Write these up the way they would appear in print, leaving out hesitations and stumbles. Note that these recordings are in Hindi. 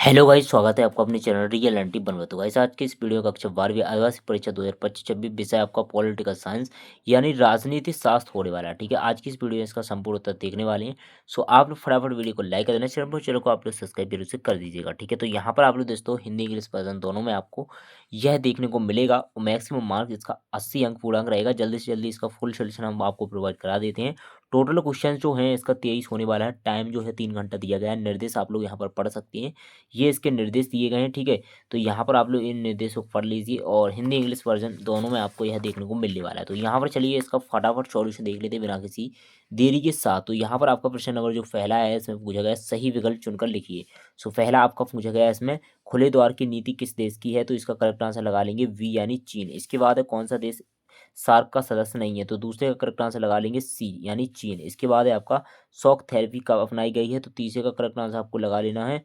हेलो गाइस, स्वागत है आपका अपने चैनल रियल एंटी बनवा। तो गाइस, आज के इस वीडियो का कक्षा 12वीं आदिवासी परीक्षा 2025-26 विषय आपका पॉलिटिकल साइंस यानी राजनीति शास्त्र होने वाला है। ठीक है, आज की इस वीडियो में इसका संपूर्ण उत्तर देखने वाले हैं। सो आप लोग फटाफट वीडियो को लाइक कर देना, चैनल को आप लोग सब्सक्राइब जरूर से कर दीजिएगा। ठीक है, तो यहाँ पर आप लोग दोस्तों हिंदी इंग्लिश वर्जन दोनों में आपको यह देखने को मिलेगा। मैक्सिमम मार्क इसका 80 अंक पूर्णांक रहेगा। जल्दी से जल्दी इसका फुल सोल्यूशन हम आपको प्रोवाइड करा देते हैं। टोटल क्वेश्चन जो है इसका 23 होने वाला है। टाइम जो है 3 घंटा दिया गया है। निर्देश आप लोग यहाँ पर पढ़ सकते हैं, ये इसके निर्देश दिए गए हैं। ठीक है, तो यहाँ पर आप लोग इन निर्देशों को पढ़ लीजिए और हिंदी इंग्लिश वर्जन दोनों में आपको यह देखने को मिलने वाला है। तो यहाँ पर चलिए इसका फटाफट सॉल्यूशन देख लेते हैं बिना किसी देरी के साथ। तो यहाँ पर आपका प्रश्न नंबर जो पहला है इसमें पूछा गया है, सही विकल्प चुनकर लिखिए। सो पहला आपका पूछा गया है इसमें, खुले द्वार की नीति किस देश की है? तो इसका करेक्ट आंसर लगा लेंगे वी यानी चीन। इसके बाद है कौन सा देश सार्क का सदस्य नहीं है? तो दूसरे का करेक्ट आंसर लगा लेंगे सी यानी चीन। इसके बाद है आपका शॉक थेरेपी कब अपनाई गई है? तो तीसरे का करेक्ट आंसर आपको लगा लेना है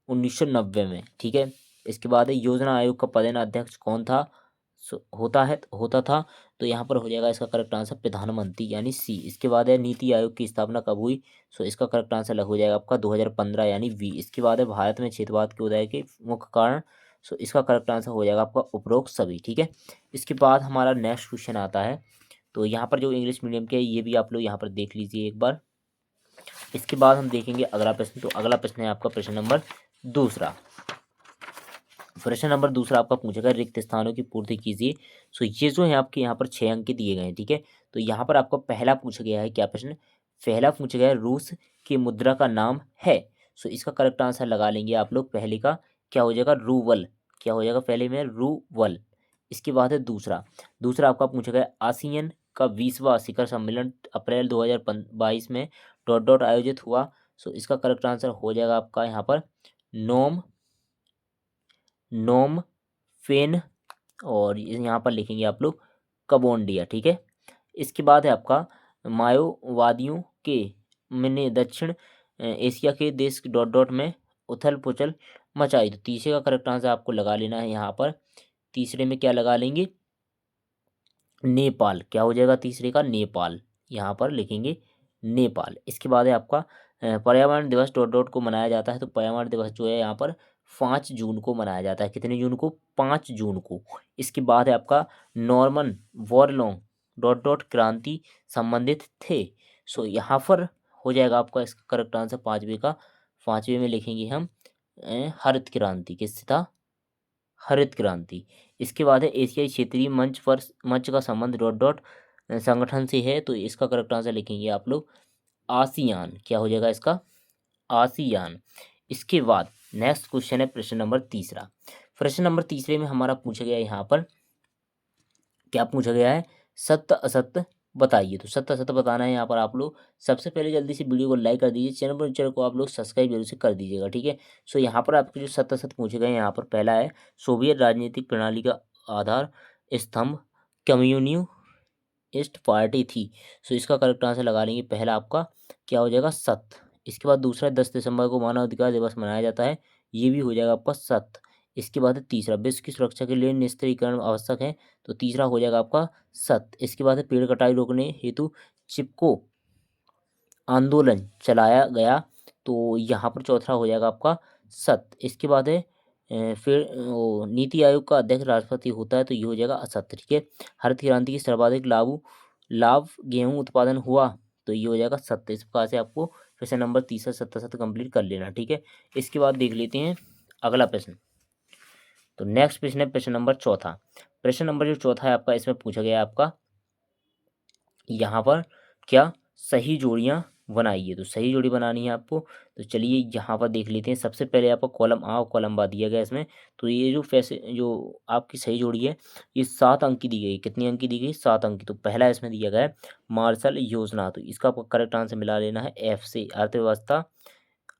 1990 में। ठीक है, इसके बाद है योजना आयोग का पदेन अध्यक्ष कौन था? होता था। तो यहाँ पर हो जाएगा इसका करेक्ट आंसर प्रधानमंत्री यानी सी। इसके बाद है नीति आयोग की स्थापना कब हुई? सो इसका करेक्ट आंसर लग हो जाएगा आपका 2015 यानी वी। इसके बाद है भारत में क्षेत्रवाद के उदय के मुख्य कारण? सो इसका करेक्ट आंसर हो जाएगा आपका उपरोक्त सभी। ठीक है, इसके बाद हमारा नेक्स्ट क्वेश्चन आता है। तो यहाँ पर जो इंग्लिश मीडियम के है ये भी आप लोग यहाँ पर देख लीजिए एक बार। इसके बाद हम देखेंगे अगला प्रश्न। तो अगला प्रश्न है आपका प्रश्न नंबर दूसरा। प्रश्न नंबर दूसरा आपका पूछेगा रिक्त स्थानों की पूर्ति कीजिए। सो ये जो है आपके यहाँ पर 6 अंक के दिए गए हैं। ठीक है, तो यहाँ पर आपको पहला पूछा गया है क्या प्रश्न? पहला पूछा गया है रूस की मुद्रा का नाम है। सो इसका करेक्ट आंसर लगा लेंगे आप लोग। पहले का क्या हो जाएगा? रूवल। क्या हो जाएगा पहले में? रूवल। इसके बाद है दूसरा। दूसरा आपका पूछा गया आसियान का 20वां शिखर सम्मेलन अप्रैल 2022 में डॉट डॉट आयोजित हुआ। सो इसका करेक्ट आंसर हो जाएगा आपका यहाँ पर नोम नोम फेन, और यहाँ पर लिखेंगे आप लोग कबोंडिया। ठीक है, इसके बाद है आपका माओवादियों के मैंने दक्षिण एशिया के देश डॉट डॉट में उथल पुथल मचाई। तो तीसरे का करेक्ट आंसर आपको लगा लेना है यहाँ पर। तीसरे में क्या लगा लेंगे? नेपाल। क्या हो जाएगा तीसरे का? नेपाल। यहाँ पर लिखेंगे नेपाल। इसके बाद है आपका पर्यावरण दिवस डॉट डॉट को मनाया जाता है। तो पर्यावरण दिवस जो है यहाँ पर 5 जून को मनाया जाता है। कितने जून को? 5 जून को। इसके बाद है आपका नॉर्मन वॉरलॉन्ग डॉट डॉट क्रांति संबंधित थे। सो यहाँ पर हो जाएगा आपका इसका करेक्ट आंसर पाँचवें का। पाँचवें में लिखेंगे हम हरित क्रांति। किससे था? हरित क्रांति। इसके बाद है एशियाई क्षेत्रीय मंच का संबंध डॉट डॉट संगठन से है। तो इसका करेक्ट आंसर लिखेंगे आप लोग आसियान। क्या हो जाएगा इसका? आसियान। इसके बाद नेक्स्ट क्वेश्चन है प्रश्न नंबर तीसरा। प्रश्न नंबर तीसरे में हमारा पूछा गया है यहाँ पर क्या पूछा गया है? सत्य असत्य बताइए। तो सत्य असत्य बताना है यहाँ पर आप लोग। सबसे पहले जल्दी से वीडियो को लाइक कर दीजिए, चैनल को आप लोग सब्सक्राइब जरूर से कर दीजिएगा। ठीक है, सो यहाँ पर आपके जो सत्य असत्य पूछे गए हैं यहाँ पर पहला है सोवियत राजनीतिक प्रणाली का आधार स्तंभ कम्युनिस्ट पार्टी थी। सो इसका करेक्ट आंसर लगा लेंगे पहला आपका क्या हो जाएगा? सत्य। इसके बाद दूसरा 10 दिसंबर को मानव अधिकार दिवस मनाया जाता है। ये भी हो जाएगा आपका सत्य। इसके बाद है तीसरा विश्व की सुरक्षा के लिए निस्त्रीकरण आवश्यक है। तो तीसरा हो जाएगा आपका सत्य। इसके बाद है पेड़ कटाई रोकने हेतु चिपको आंदोलन चलाया गया। तो यहाँ पर चौथा हो जाएगा आपका सत्य। इसके बाद है फिर नीति आयोग का अध्यक्ष राष्ट्रपति होता है। तो ये हो जाएगा असत्य। ठीक है, हरित क्रांति की सर्वाधिक लाभ गेहूं उत्पादन हुआ। तो ये हो जाएगा सत्य। इस प्रकार से आपको प्रश्न नंबर तीसरा सत्य सत्य कंप्लीट कर लेना। ठीक है, इसके बाद देख लेते हैं अगला प्रश्न। तो नेक्स्ट प्रश्न है प्रश्न नंबर चौथा। प्रश्न नंबर जो चौथा है आपका इसमें पूछा गया है आपका यहाँ पर क्या सही जोड़ियाँ बनाइए। तो सही जोड़ी बनानी है आपको। तो चलिए यहाँ पर देख लेते हैं। सबसे पहले आपको कॉलम आ और कॉलम बा दिया गया इसमें। तो ये जो आपकी सही जोड़ी है ये 7 अंक की दी गई। कितनी अंक की दी गई? 7 अंक की। तो पहला इसमें दिया गया है मार्शल योजना। तो इसका आपको करेक्ट आंसर मिला लेना है एफ से अर्थव्यवस्था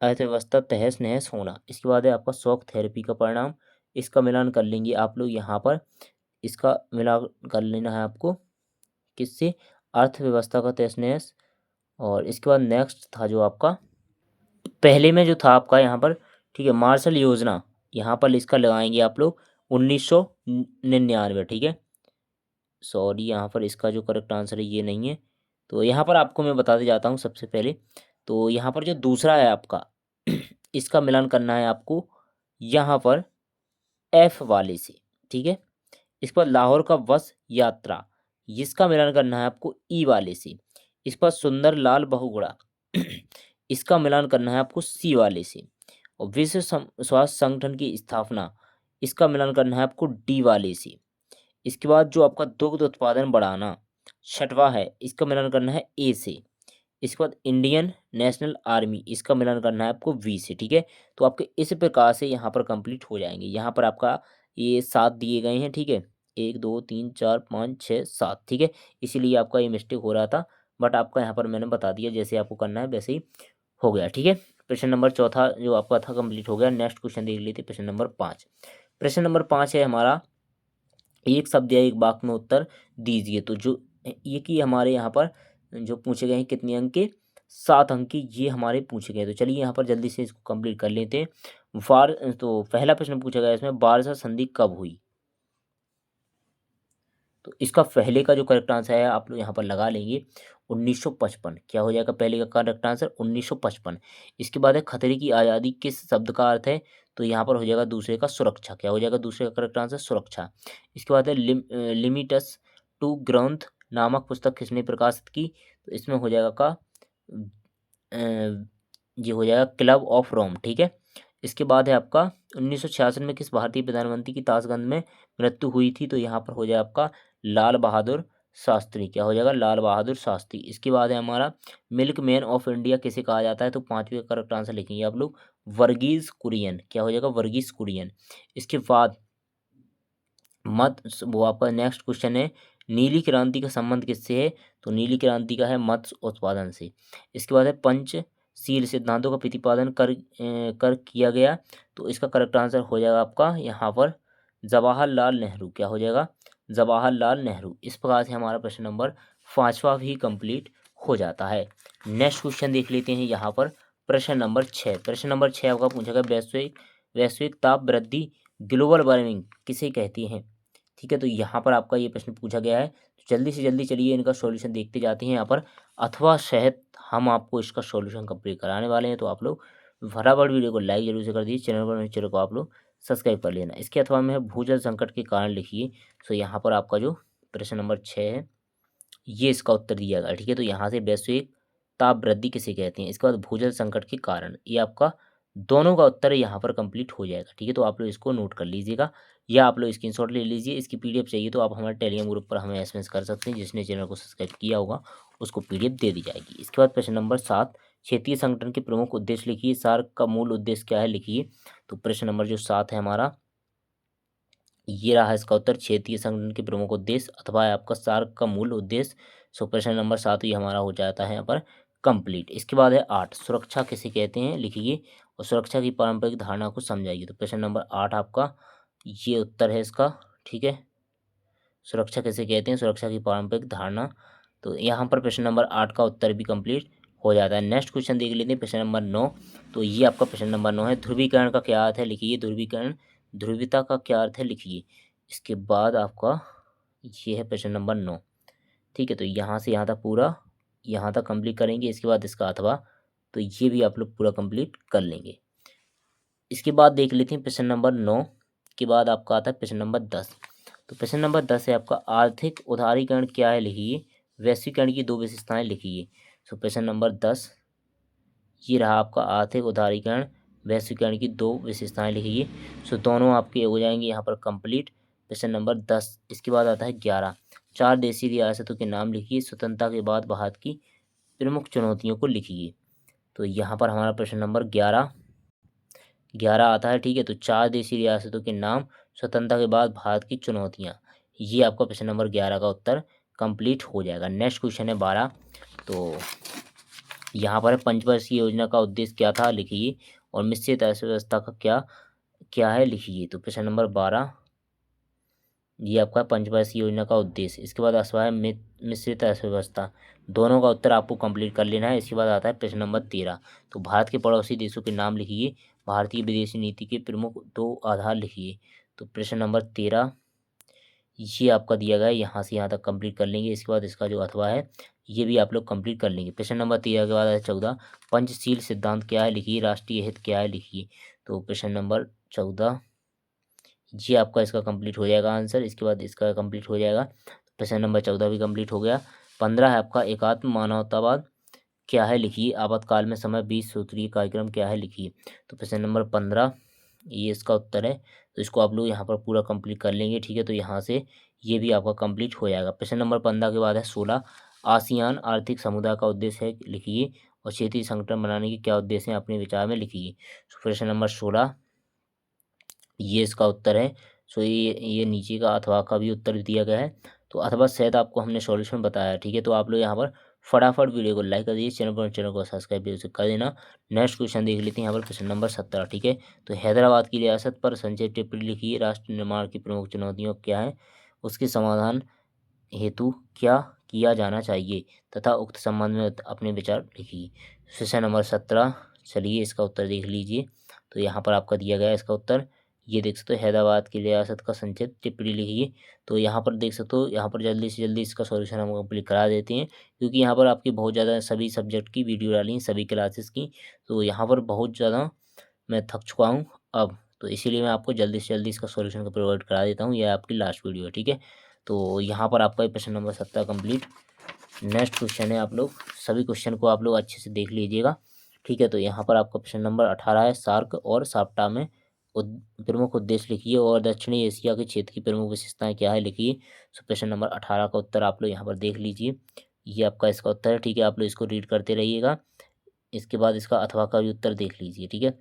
अर्थव्यवस्था तहस नहस होना। इसके बाद है आपका शॉक थेरेपी का परिणाम। इसका मिलान कर लेंगे आप लोग यहाँ पर। इसका मिलान कर लेना है आपको किससे? अर्थव्यवस्था का तहस नहस। और इसके बाद नेक्स्ट था जो आपका पहले में जो था आपका यहाँ पर, ठीक है, मार्शल योजना। यहाँ पर इसका लगाएंगे आप लोग 1999। ठीक है, सॉरी यहाँ पर इसका जो करेक्ट आंसर है ये नहीं है। तो यहाँ पर आपको मैं बताते जाता हूँ सबसे पहले। तो यहाँ पर जो दूसरा है आपका इसका मिलान करना है आपको यहाँ पर एफ वाले से, ठीक है। इसके बाद लाहौर का वश यात्रा, जिसका मिलान करना है आपको ई वाले से। इस पर सुंदर लाल बहुगुणा, इसका मिलान करना है आपको सी वाले से। और विश्व स्वास्थ्य संगठन की स्थापना, इसका मिलान करना है आपको डी वाले से। इसके बाद जो आपका दुग्ध उत्पादन बढ़ाना छठवां है, इसका मिलान करना है ए से। इसके बाद इंडियन नेशनल आर्मी, इसका मिलान करना है आपको वी से, ठीक है। तो आपके इस प्रकार से यहाँ पर कंप्लीट हो जाएंगे। यहाँ पर आपका ये 7 दिए गए हैं, ठीक है। 1 2 3 4 5 6 7, ठीक है। इसीलिए आपका ये मिस्टेक हो रहा था, बट आपका यहाँ पर मैंने बता दिया, जैसे आपको करना है वैसे ही हो गया, ठीक है। प्रश्न नंबर चौथा जो आपका था कंप्लीट हो गया। नेक्स्ट क्वेश्चन देख लेते प्रश्न नंबर 5। प्रश्न नंबर 5 है हमारा, एक शब्द या एक वाक्य में उत्तर दीजिए। तो जो ये कि हमारे यहाँ पर जो पूछे गए हैं कितने अंक के, 7 अंक के ये हमारे पूछे गए। तो चलिए यहाँ पर जल्दी से इसको कंप्लीट कर लेते हैं। वार तो पहला प्रश्न पूछा गया इसमें, वारसा संधि कब हुई। तो इसका पहले का जो करेक्ट आंसर है आप लोग यहाँ पर लगा लेंगे 1955। क्या हो जाएगा पहले का करेक्ट आंसर 1955। इसके बाद है खतरे की आज़ादी किस शब्द का अर्थ है। तो यहाँ पर हो जाएगा दूसरे का सुरक्षा। क्या हो जाएगा दूसरे का करेक्ट आंसर सुरक्षा। इसके बाद है लिमिटस टू ग्रंथ नामक पुस्तक किसने प्रकाशित की। तो इसमें हो जाएगा का ये हो जाएगा क्लब ऑफ रोम, ठीक है। इसके बाद है आपका 1966 में किस भारतीय प्रधानमंत्री की ताशगंज में मृत्यु हुई थी। तो यहाँ पर हो जाए आपका लाल बहादुर शास्त्री। क्या हो जाएगा लाल बहादुर शास्त्री। इसके बाद है हमारा मिल्क मैन ऑफ इंडिया किसे कहा जाता है। तो पांचवें का करेक्ट आंसर लिखेंगे आप लोग वर्गीज कुरियन। क्या हो जाएगा वर्गीज कुरियन। इसके बाद मत वो आपका नेक्स्ट क्वेश्चन है, नीली क्रांति का संबंध किससे है। तो नीली क्रांति का है मत्स्य उत्पादन से। इसके बाद है पंचशील सिद्धांतों का प्रतिपादन कर किया गया। तो इसका करेक्ट आंसर हो जाएगा आपका यहाँ पर जवाहरलाल नेहरू। क्या हो जाएगा जवाहरलाल नेहरू। इस प्रकार से हमारा प्रश्न नंबर 5वां भी कंप्लीट हो जाता है। नेक्स्ट क्वेश्चन देख लेते हैं यहाँ पर प्रश्न नंबर 6। प्रश्न नंबर 6 आपका पूछा गया वैश्विक वैश्विक ताप वृद्धि ग्लोबल वार्मिंग किसे कहती हैं। ठीक है, तो यहाँ पर आपका ये प्रश्न पूछा गया है। तो जल्दी से जल्दी चलिए इनका सॉल्यूशन देखते जाते हैं यहाँ पर। अथवा शहद हम आपको इसका सॉल्यूशन कंप्लीट कराने वाले हैं। तो आप लोग फटाफट वीडियो को लाइक जरूर से कर दीजिए, चैनल पर चैनल को आप लोग सब्सक्राइब कर लेना। इसके अथवा में है भूजल संकट के कारण लिखिए। तो यहाँ पर आपका जो प्रश्न नंबर 6 है ये इसका उत्तर दिया गया, ठीक है। तो यहाँ से वैश्विक ताप वृद्धि किसे कहते हैं, इसके बाद भूजल संकट के कारण, ये आपका दोनों का उत्तर यहाँ पर कंप्लीट हो जाएगा, ठीक है। तो आप लोग इसको नोट कर लीजिएगा या आप लोग स्क्रीनशॉट ले लीजिए। इसकी पीडीएफ चाहिए तो आप हमारे टेलीग्राम ग्रुप पर हमें एसएमएस कर सकते हैं। जिसने चैनल को सब्सक्राइब किया होगा उसको पीडीएफ दे दी जाएगी। इसके बाद प्रश्न नंबर 7, क्षेत्रीय संगठन के प्रमुख उद्देश्य लिखिए। सार्क का मूल उद्देश्य क्या है लिखिए। तो प्रश्न नंबर जो 7 है हमारा ये रहा इसका उत्तर, क्षेत्रीय संगठन के प्रमुख उद्देश्य अथवा आपका सार्क का मूल उद्देश्य। सो प्रश्न नंबर 7 ये हमारा हो जाता है यहाँ पर कंप्लीट। इसके बाद है 8, सुरक्षा किसे कहते हैं लिखिए और सुरक्षा की पारंपरिक धारणा को समझाइए। तो प्रश्न नंबर 8 आपका ये उत्तर है इसका, ठीक है। सुरक्षा किसे कहते हैं, सुरक्षा की पारंपरिक धारणा। तो यहाँ पर प्रश्न नंबर 8 का उत्तर भी कंप्लीट हो जाता है। नेक्स्ट क्वेश्चन देख लेते हैं प्रश्न नंबर 9। तो ये आपका प्रश्न नंबर 9 है, ध्रुवीकरण का क्या अर्थ है लिखिए। ध्रुवीकरण ध्रुवीयता का क्या अर्थ है लिखिए। इसके बाद आपका ये है प्रश्न नंबर 9, ठीक है। तो यहाँ से यहाँ तक पूरा यहाँ तक कंप्लीट करेंगे। इसके बाद इसका अथवा, तो ये भी आप लोग पूरा कंप्लीट कर लेंगे। इसके बाद देख लेते हैं प्रश्न नंबर 9 के बाद आपका आता है प्रश्न नंबर 10। तो प्रश्न नंबर 10 है आपका आर्थिक उदारीकरण क्या है लिखिए। वैश्वीकरण की 2 विशेषताएं लिखिए। तो प्रश्न नंबर 10 ये रहा आपका आर्थिक उदारीकरण वैश्वीकरण की 2 विशेषताएं लिखिए। सो दोनों आपके हो जाएंगे यहाँ पर कंप्लीट। प्रश्न नंबर 10। इसके बाद आता है 11, 4 देशी रियासतों के नाम लिखिए। स्वतंत्रता के बाद भारत की प्रमुख चुनौतियों को लिखिए। तो यहाँ पर हमारा प्रश्न नंबर 11 आता है, ठीक है। तो 4 देशी रियासतों के नाम, स्वतंत्रता के बाद भारत की चुनौतियाँ, ये आपका प्रश्न नंबर 11 का उत्तर कंप्लीट हो जाएगा। नेक्स्ट क्वेश्चन है 12। तो यहाँ पर पंचवर्षीय योजना का उद्देश्य क्या था लिखिए और मिश्रित अर्थव्यवस्था का क्या क्या है लिखिए। तो प्रश्न नंबर 12 ये आपका पंचवर्षीय योजना का उद्देश्य। इसके बाद असहाय मिश्रित अर्थव्यवस्था, दोनों का उत्तर आपको कंप्लीट कर लेना है। इसके बाद आता है प्रश्न नंबर 13। तो भारत के पड़ोसी देशों के नाम लिखिए। भारतीय विदेशी नीति के प्रमुख 2 आधार लिखिए। तो प्रश्न नंबर 13 ये आपका दिया गया है, यहाँ से यहाँ तक कंप्लीट कर लेंगे। इसके बाद इसका जो अथवा है ये भी आप लोग कंप्लीट कर लेंगे। प्रश्न नंबर 13 के बाद है 14, पंचशील सिद्धांत क्या है लिखिए। राष्ट्रीय हित क्या है लिखिए। तो क्वेश्चन नंबर 14 ये आपका इसका कंप्लीट हो जाएगा आंसर। इसके बाद इसका कंप्लीट हो जाएगा। क्वेश्चन नंबर 14 भी कंप्लीट हो गया। 15 है आपका एकात्म मानवतावाद क्या है लिखिए। आपातकाल में समय 20 सूत्रीय कार्यक्रम क्या है लिखिए। तो क्वेश्चन नंबर 15 ये इसका उत्तर है। तो इसको आप लोग यहाँ पर पूरा कंप्लीट कर लेंगे, ठीक है। तो यहाँ से ये भी आपका कंप्लीट हो जाएगा। प्रश्न नंबर 15 के बाद है 16 आसियान आर्थिक समुदाय का उद्देश्य है लिखिए और क्षेत्रीय संगठन बनाने के क्या उद्देश्य हैं अपने विचार में लिखिए। प्रश्न नंबर 16 ये इसका उत्तर है। सो ये नीचे का अथवा का भी उत्तर दिया गया है। तो अथवा शायद आपको हमने सॉल्यूशन बताया है, ठीक है। तो आप लोग यहाँ पर फटाफट वीडियो को लाइक कर दीजिए, चैनल को सब्सक्राइब भी उसे कर देना। नेक्स्ट क्वेश्चन देख लेते हैं यहाँ पर क्वेश्चन नंबर 17, ठीक है। तो हैदराबाद की रियासत पर संक्षिप्त टिप्पणी लिखिए। राष्ट्र निर्माण की प्रमुख चुनौतियों क्या है, उसके समाधान हेतु क्या किया जाना चाहिए तथा उक्त संबंध में अपने विचार लिखिए। क्वेश्चन नंबर 17 चलिए इसका उत्तर देख लीजिए। तो यहाँ पर आपका दिया गया है इसका उत्तर। ये देख सकते हो हैदराबाद की रियासत का संक्षिप्त टिप्पणी लिखिए। तो यहाँ पर देख सकते हो, यहाँ पर जल्दी से जल्दी इसका सॉल्यूशन हम कंप्लीट करा देते हैं, क्योंकि यहाँ पर आपकी बहुत ज़्यादा सभी सब्जेक्ट की वीडियो डाली हैं, सभी क्लासेस की। तो यहाँ पर बहुत ज़्यादा मैं थक चुका हूँ अब, तो इसीलिए मैं आपको जल्दी से जल्दी इसका सॉल्यूशन को प्रोवाइड करा देता हूँ। यह आपकी लास्ट वीडियो है, ठीक है। तो यहाँ पर आपका प्रश्न नंबर 17 कंप्लीट। नेक्स्ट क्वेश्चन है, आप लोग सभी क्वेश्चन को आप लोग अच्छे से देख लीजिएगा, ठीक है। तो यहाँ पर आपका प्रश्न नंबर 18 है सार्क और साप्टा में प्रमुख उद्देश्य लिखिए और दक्षिणी एशिया के क्षेत्र की प्रमुख विशेषताएं क्या है लिखिए। सो प्रश्न नंबर 18 का उत्तर आप लोग यहाँ पर देख लीजिए। ये आपका इसका उत्तर है, ठीक है। आप लोग इसको रीड करते रहिएगा। इसके बाद इसका अथवा का भी उत्तर देख लीजिए, ठीक है।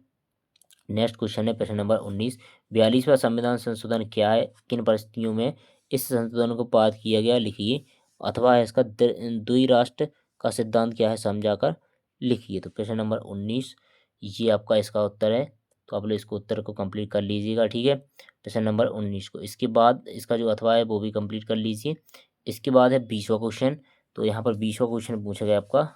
नेक्स्ट क्वेश्चन है प्रश्न नंबर 19 42वां संविधान संशोधन क्या है, किन परिस्थितियों में इस संशोधन को पारित किया गया लिखिए। अथवा इसका द्विराष्ट्र का सिद्धांत क्या है समझाकर लिखिए। तो प्रश्न नंबर 19 ये आपका इसका उत्तर है। तो आप लोग इसको उत्तर को कंप्लीट कर लीजिएगा, ठीक है। प्रश्न नंबर 19 को इसके बाद इसका जो अथवा है वो भी कंप्लीट कर लीजिए। इसके बाद है 20वां क्वेश्चन। तो यहाँ पर 20वां क्वेश्चन पूछा गया आपका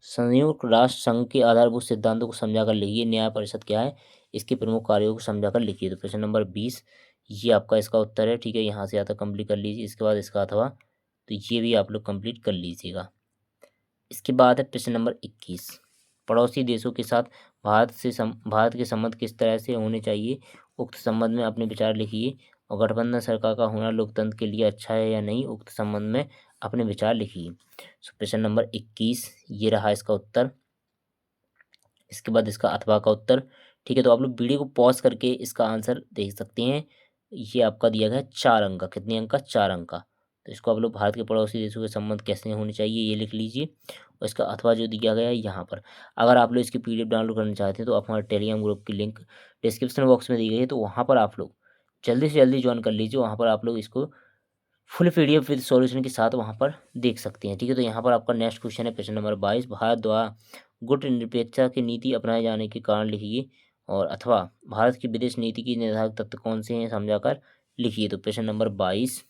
संयुक्त राष्ट्र संघ के आधारभूत सिद्धांतों को समझाकर लिखिए। न्याय परिषद क्या है, इसके प्रमुख कार्यों को समझाकर लिखिए। तो प्रश्न नंबर 20 ये आपका इसका उत्तर है, ठीक है। यहाँ से आता कंप्लीट कर लीजिए। इसके बाद इसका अथवा तो ये भी आप लोग कंप्लीट कर लीजिएगा। इसके बाद है प्रश्न नंबर 21 पड़ोसी देशों के साथ भारत के संबंध किस तरह से होने चाहिए, उक्त संबंध में अपने विचार लिखिए। और गठबंधन सरकार का होना लोकतंत्र के लिए अच्छा है या नहीं, उक्त संबंध में अपने विचार लिखिए। प्रश्न नंबर 21 ये रहा इसका उत्तर। इसके बाद इसका अथवा का उत्तर, ठीक है। तो आप लोग वीडियो को पॉज करके इसका आंसर देख सकते हैं। ये आपका दिया गया है 4 अंक का, कितने अंक का, 4 अंक का। तो इसको आप लोग भारत के पड़ोसी देशों के संबंध कैसे होने चाहिए ये लिख लीजिए। और इसका अथवा जो दिया गया है यहाँ पर, अगर आप लोग इसकी PDF डाउनलोड करना चाहते हैं तो आप हमारे टेलीग्राम ग्रुप की लिंक डिस्क्रिप्शन बॉक्स में दी गई है, तो वहाँ पर आप लोग जल्दी से जल्दी ज्वाइन कर लीजिए। वहाँ पर आप लोग इसको फुल PDF विद सॉल्यूशन के साथ वहाँ पर देख सकते हैं, ठीक है। तो यहाँ पर आपका नेक्स्ट क्वेश्चन है प्रश्न नंबर 22 भारत द्वारा गुट निरपेक्षता की नीति अपनाए जाने के कारण लिखिए। और अथवा भारत की विदेश नीति की निर्धारक तत्व कौन से हैं समझाकर लिखिए। तो प्रश्न नंबर 22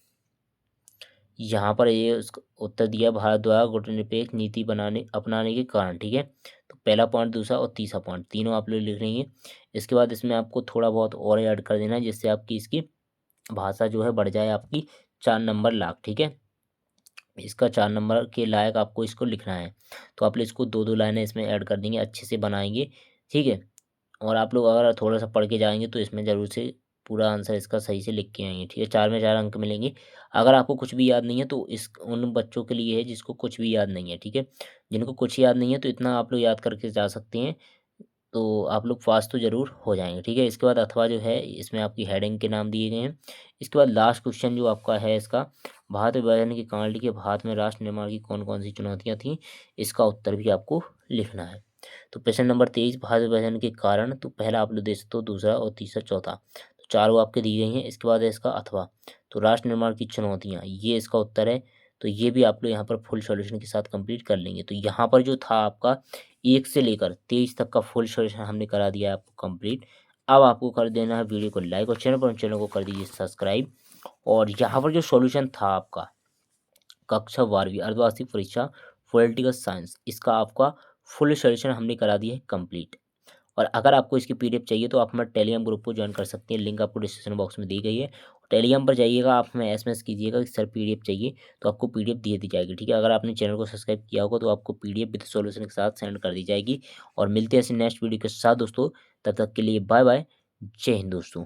यहाँ पर ये उसका उत्तर दिया भारत द्वारा गुटनिरपेक्ष नीति अपनाने के कारण, ठीक है। तो पहला पॉइंट, दूसरा और तीसरा पॉइंट तीनों आप लोग लिख लेंगे। इसके बाद इसमें आपको थोड़ा बहुत और ऐड कर देना है, जिससे आपकी इसकी भाषा जो है बढ़ जाए आपकी 4 नंबर लाख, ठीक है। इसका 4 नंबर के लायक आपको इसको लिखना है। तो आप लोग इसको 2-2 लाइनें इसमें ऐड कर देंगे, अच्छे से बनाएंगे, ठीक है। और आप लोग अगर थोड़ा सा पढ़ के जाएंगे तो इसमें ज़रूर से पूरा आंसर इसका सही से लिख के आएंगे, ठीक है। 4 में 4 अंक मिलेंगे। अगर आपको कुछ भी याद नहीं है तो इस उन बच्चों के लिए है जिसको कुछ भी याद नहीं है, ठीक है। जिनको कुछ याद नहीं है तो इतना आप लोग याद करके जा सकते हैं, तो आप लोग पास तो ज़रूर हो जाएंगे, ठीक है। इसके बाद अथवा जो है इसमें आपकी हेडिंग के नाम दिए गए हैं। इसके बाद लास्ट क्वेश्चन जो आपका है इसका भारत विभाजन के कारण लिखिए। भारत में राष्ट्र निर्माण की कौन कौन सी चुनौतियाँ थीं, इसका उत्तर भी आपको लिखना है। तो प्रश्न नंबर 23 भारत विभाजन के कारण, तो पहला आप लोग दे सकते हो, दूसरा और तीसरा चौथा, तो चारों आपके दी गई हैं। इसके बाद है इसका अथवा, तो राष्ट्र निर्माण की चुनौतियाँ, ये इसका उत्तर है। तो ये भी आप लोग यहाँ पर फुल सॉल्यूशन के साथ कंप्लीट कर लेंगे। तो यहाँ पर जो था आपका 1 से लेकर 23 तक का फुल सॉल्यूशन हमने करा दिया है आपको कंप्लीट। अब आपको कर देना है वीडियो को लाइक और चैनल को कर दीजिए सब्सक्राइब। और यहाँ पर जो सॉल्यूशन था आपका कक्षा 12वीं अर्धवार्षिक परीक्षा पॉलिटिकल साइंस, इसका आपका फुल सॉल्यूशन हमने करा दिया है कंप्लीट। और अगर आपको इसकी PDF चाहिए तो आप हमारे टेलीग्राम ग्रुप को ज्वाइन कर सकते हैं, लिंक आपको डिस्क्रिप्शन बॉक्स में दी गई है। टेलीग्राम पर जाइएगा, आप हमें एसएमएस कीजिएगा कि सर पीडीएफ चाहिए, तो आपको पीडीएफ दे दी जाएगी, ठीक है। अगर आपने चैनल को सब्सक्राइब किया होगा तो आपको पीडीएफ विद सॉल्यूशन के साथ सेंड कर दी जाएगी। और मिलते हैं ऐसे नेक्स्ट वीडियो के साथ दोस्तों, तब तक के लिए बाय बाय, जय हिंद दोस्तों।